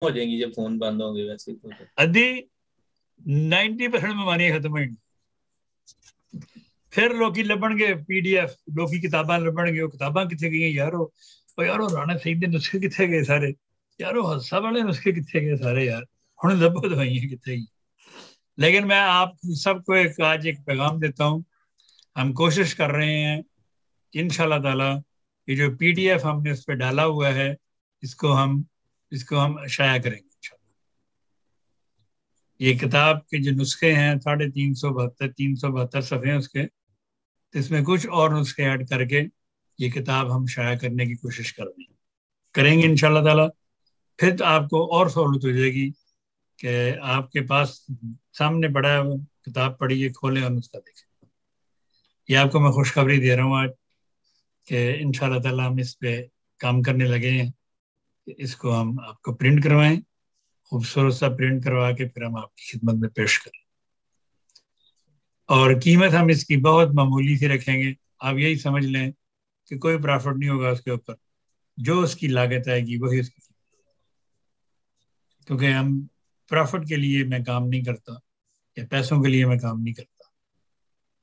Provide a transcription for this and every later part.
हो जाएंगी जब फोन बंद होंगे वैसे तो। अधी 90% बीमारियां खत्म होंगी। फिर लोकी लभणगे पीडीएफ, लोकी किताबां लभणगे, वो किताबां किथे गई यारो, ओ यारो राणा सईद दे नुस्खे किथे गए सारे, यारो हस्सा वाले नुस्खे किथे गए सारे यार, हुण लभो दवाइयां किथे गई। लेकिन मैं आप सबको एक आज एक पैगाम देता हूँ, हम कोशिश कर रहे हैं कि इंशाल्लाह ताला ये जो पीडीएफ हमने उस पर डाला हुआ है, इसको हम इसको हम शाया करेंगे इंशाल्लाह। ये किताब के जो नुस्खे हैं 352 सफ़े हैं उसके, तो इसमें कुछ और नुस्खे ऐड करके ये किताब हम शाया करने की कोशिश कर रहे हैं, करेंगे इंशाल्लाह ताला। फिर तो आपको और सहूलत हो जाएगी कि आपके पास सामने पड़ा है, वो किताब पढ़िए, खोलें और नुस्खा देखें। ये आपको मैं खुशखबरी दे रहा हूँ आज कि इंशाल्लाह ताला हम इस पे काम करने लगे हैं कि इसको हम आपको प्रिंट करवाएं, खूबसूरत सा प्रिंट करवा के फिर हम आपकी खिदमत में पेश करें। और कीमत हम इसकी बहुत मामूली सी रखेंगे। आप यही समझ लें कि कोई प्रॉफिट नहीं होगा उसके ऊपर, जो उसकी लागत आएगी वही उसकी कीमत। क्योंकि हम प्रॉफिट के लिए मैं काम नहीं करता, या पैसों के लिए मैं काम नहीं करता,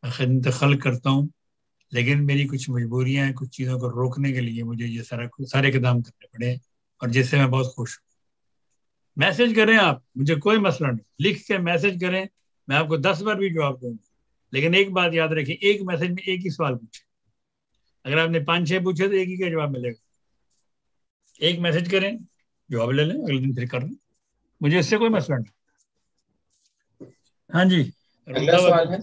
मैं खिदमत खल्क करता हूँ। लेकिन मेरी कुछ मजबूरियां हैं, कुछ चीज़ों को रोकने के लिए मुझे ये सारे इकदाम करने पड़े, और जिससे मैं बहुत खुश हूँ। मैसेज करें आप, मुझे कोई मसला नहीं, लिख के मैसेज करें, मैं आपको 10 बार भी जवाब दूंगा। लेकिन एक बात याद रखें, एक मैसेज में एक ही सवाल पूछे। अगर आपने 5-6 पूछे तो एक ही का जवाब मिलेगा। एक मैसेज करें, जवाब ले लें, अगले दिन फिर कर लें, मुझे इससे कोई मसला नहीं। हाँ जी, अगला रुकता हुआ सवाल तो है।